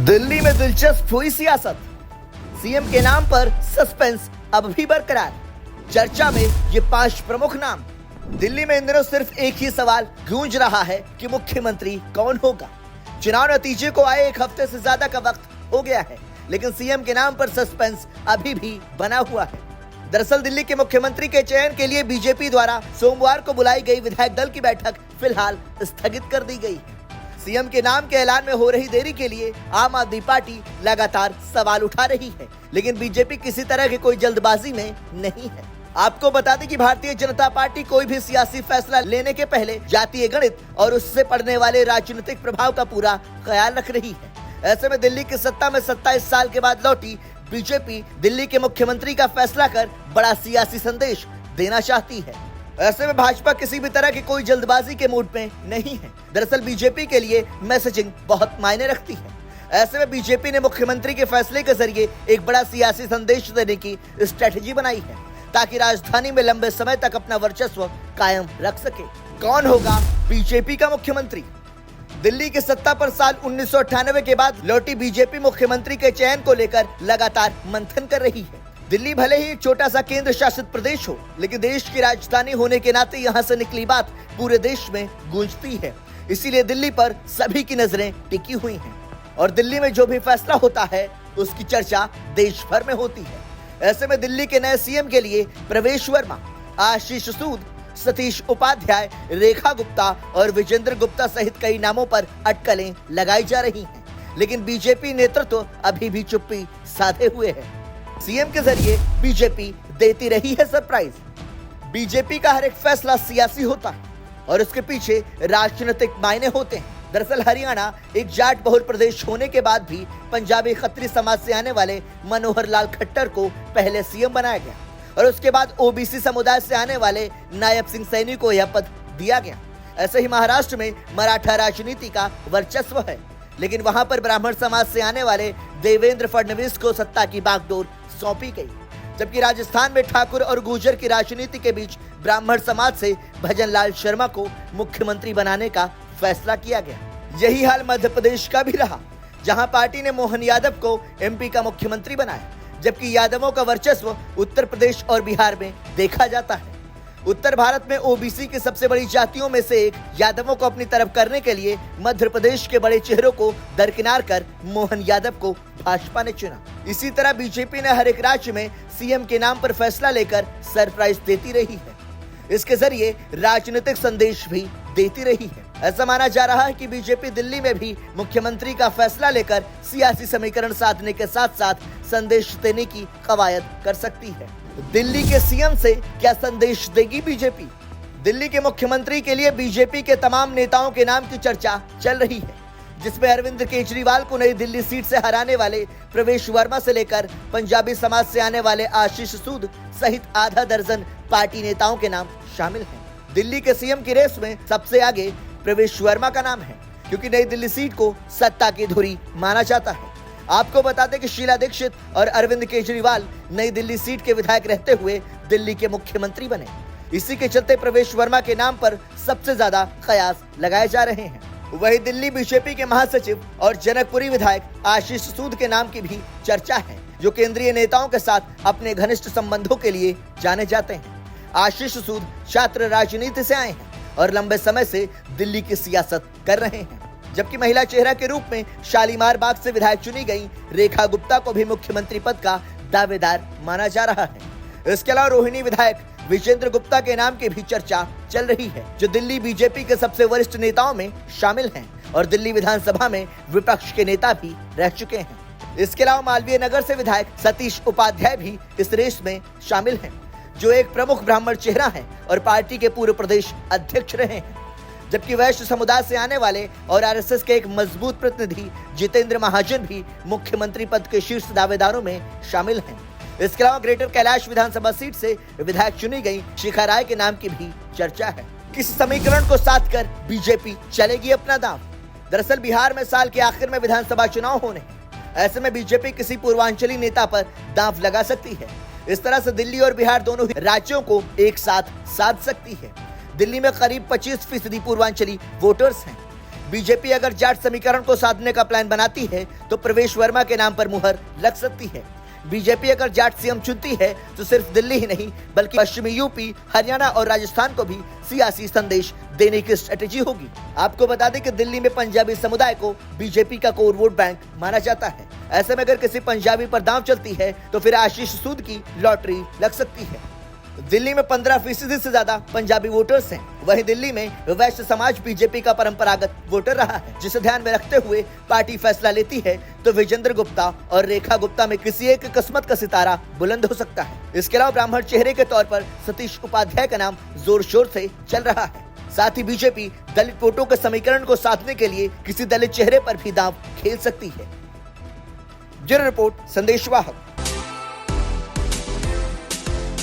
दिल्ली में दिलचस्प हुई सियासत। सीएम के नाम पर सस्पेंस अब भी बरकरार। चर्चा में ये 5 प्रमुख नाम। दिल्ली में इन दिनों सिर्फ एक ही सवाल गूंज रहा है कि मुख्यमंत्री कौन होगा। चुनाव नतीजे को आए 1 हफ्ते से ज्यादा का वक्त हो गया है, लेकिन सीएम के नाम पर सस्पेंस अभी भी बना हुआ है। दरअसल दिल्ली के मुख्यमंत्री के चयन के लिए बीजेपी द्वारा सोमवार को बुलाई गई विधायक दल की बैठक फिलहाल स्थगित कर दी गई है। सीएम के नाम के ऐलान में हो रही देरी के लिए आम आदमी पार्टी लगातार सवाल उठा रही है, लेकिन बीजेपी किसी तरह की कोई जल्दबाजी में नहीं है। आपको बता दें कि भारतीय जनता पार्टी कोई भी सियासी फैसला लेने के पहले जातीय गणित और उससे पड़ने वाले राजनीतिक प्रभाव का पूरा ख्याल रख रही है। ऐसे में दिल्ली की सत्ता में 27 साल के बाद लौटी बीजेपी दिल्ली के मुख्यमंत्री का फैसला कर बड़ा सियासी संदेश देना चाहती है। ऐसे में भाजपा किसी भी तरह की कोई जल्दबाजी के मूड में नहीं है। दरअसल बीजेपी के लिए मैसेजिंग बहुत मायने रखती है। ऐसे में बीजेपी ने मुख्यमंत्री के फैसले के जरिए एक बड़ा सियासी संदेश देने की स्ट्रेटजी बनाई है, ताकि राजधानी में लंबे समय तक अपना वर्चस्व कायम रख सके। कौन होगा बीजेपी का मुख्यमंत्री? दिल्ली की सत्ता पर साल 1998 के बाद लौटी बीजेपी मुख्यमंत्री के चयन को लेकर लगातार मंथन कर रही है। दिल्ली भले ही एक छोटा सा केंद्र शासित प्रदेश हो, लेकिन देश की राजधानी होने के नाते यहाँ से निकली बात पूरे देश में गूंजती है। इसीलिए दिल्ली पर सभी की नजरें टिकी हुई हैं और दिल्ली में जो भी फैसला होता है उसकी चर्चा देश भर में होती है। ऐसे में दिल्ली के नए सीएम के लिए प्रवेश वर्मा, आशीष सूद, सतीश उपाध्याय, रेखा गुप्ता और विजेंद्र गुप्ता सहित कई नामों पर अटकलें लगाई जा रही हैं, लेकिन बीजेपी नेतृत्व अभी भी चुप्पी साधे हुए है। सीएम के जरिए बीजेपी देती रही है सरप्राइज। बीजेपी का हर एक फैसला सियासी होता है और उसके पीछे राजनीतिक मायने होते हैं। दरअसल हरियाणा एक जाट बहुल प्रदेश होने के बाद भी पंजाबी खत्री समाज से आने वाले मनोहर लाल खट्टर को पहले सीएम बनाया गया और उसके बाद ओबीसी समुदाय से आने वाले नायब सिंह सैनी को यह पद दिया गया। ऐसे ही महाराष्ट्र में मराठा राजनीति का वर्चस्व है, लेकिन वहां पर ब्राह्मण समाज से आने वाले देवेंद्र फडणवीस को सत्ता की बागडोर सौंपी गई, जबकि राजस्थान में ठाकुर और गुर्जर की राजनीति के बीच ब्राह्मण समाज से भजन लाल शर्मा को मुख्यमंत्री बनाने का फैसला किया गया। यही हाल मध्य प्रदेश का भी रहा, जहां पार्टी ने मोहन यादव को एमपी का मुख्यमंत्री बनाया, जबकि यादवों का वर्चस्व उत्तर प्रदेश और बिहार में देखा जाता है। उत्तर भारत में ओबीसी की सबसे बड़ी जातियों में से एक यादवों को अपनी तरफ करने के लिए मध्य प्रदेश के बड़े चेहरों को दरकिनार कर मोहन यादव को भाजपा ने चुना। इसी तरह बीजेपी ने हर एक राज्य में सीएम के नाम पर फैसला लेकर सरप्राइज देती रही है। इसके जरिए राजनीतिक संदेश भी देती रही है। ऐसा माना जा रहा है कि बीजेपी दिल्ली में भी मुख्यमंत्री का फैसला लेकर सियासी समीकरण साधने के साथ साथ संदेश देने की कवायद कर सकती है। दिल्ली के सीएम से क्या संदेश देगी बीजेपी? दिल्ली के मुख्यमंत्री के लिए बीजेपी के तमाम नेताओं के नाम की चर्चा चल रही है, जिसमें अरविंद केजरीवाल को नई दिल्ली सीट से हराने वाले प्रवेश वर्मा से लेकर पंजाबी समाज से आने वाले आशीष सूद सहित आधा दर्जन पार्टी नेताओं के नाम शामिल हैं। दिल्ली के सीएम की रेस में सबसे आगे प्रवेश वर्मा का नाम है, क्योंकि नई दिल्ली सीट को सत्ता की धुरी माना जाता है। आपको बता दें कि शीला दीक्षित और अरविंद केजरीवाल नई दिल्ली सीट के विधायक रहते हुए दिल्ली के मुख्यमंत्री बने। इसी के चलते प्रवेश वर्मा के नाम पर सबसे ज्यादा कयास लगाए जा रहे हैं। वही दिल्ली बीजेपी के महासचिव और जनकपुरी विधायक आशीष सूद के नाम की भी चर्चा है, जो केंद्रीय नेताओं के साथ अपने घनिष्ठ संबंधों के लिए जाने जाते हैं। आशीष सूद छात्र राजनीति से आए हैं और लंबे समय से दिल्ली की सियासत कर रहे हैं, जबकि महिला चेहरा के रूप में शालीमार बाग से विधायक चुनी गई रेखा गुप्ता को भी मुख्यमंत्री पद का दावेदार माना जा रहा है। इसके अलावा रोहिणी विधायक विजेंद्र गुप्ता के नाम की भी चर्चा चल रही है, जो दिल्ली बीजेपी के सबसे वरिष्ठ नेताओं में शामिल हैं और दिल्ली विधानसभा में विपक्ष के नेता भी रह चुके हैं। इसके अलावा मालवीय नगर से विधायक सतीश उपाध्याय भी इस रेस में शामिल हैं, जो एक प्रमुख ब्राह्मण चेहरा है और पार्टी के पूर्व प्रदेश अध्यक्ष रहे हैं, जबकि वैश्य समुदाय से आने वाले और आरएसएस के एक मजबूत प्रतिनिधि जितेंद्र महाजन भी मुख्यमंत्री पद के शीर्ष दावेदारों में शामिल हैं। इसके अलावा ग्रेटर कैलाश विधानसभा सीट से विधायक चुनी गई शिखा राय के नाम की भी चर्चा है। किस समीकरण को साध कर बीजेपी चलेगी अपना दांव? दरअसल बिहार में साल के आखिर में विधानसभा चुनाव होने हैं। ऐसे में बीजेपी किसी पूर्वांचली नेता पर दांव लगा सकती है। इस तरह से दिल्ली और बिहार दोनों ही राज्यों को एक साथ साध सकती है। दिल्ली में करीब 25% पूर्वांचली वोटर्स हैं। बीजेपी अगर जाट समीकरण को साधने का प्लान बनाती है तो प्रवेश वर्मा के नाम पर मुहर लग सकती है। बीजेपी अगर जाट सीएम चुनती है तो सिर्फ दिल्ली ही नहीं बल्कि पश्चिमी यूपी, हरियाणा और राजस्थान को भी सियासी संदेश देने की स्ट्रेटेजी होगी। आपको बता दें कि दिल्ली में पंजाबी समुदाय को बीजेपी का कोर वोट बैंक माना जाता है। ऐसे में अगर किसी पंजाबी पर दांव चलती है तो फिर आशीष सूद की लॉटरी लग सकती है। दिल्ली में 15% से ज्यादा पंजाबी वोटर्स हैं। वहीं दिल्ली में वैश्य समाज बीजेपी का परंपरागत वोटर रहा है, जिसे ध्यान में रखते हुए पार्टी फैसला लेती है तो विजेंद्र गुप्ता और रेखा गुप्ता में किसी एक किस्मत का सितारा बुलंद हो सकता है। इसके अलावा ब्राह्मण चेहरे के तौर पर सतीश उपाध्याय का नाम जोर शोर से चल रहा है। साथ ही बीजेपी दलित वोटों के समीकरण को साधने के लिए किसी दलित चेहरे पर भी दांव खेल सकती है। Bureau report, संदेशवाहक।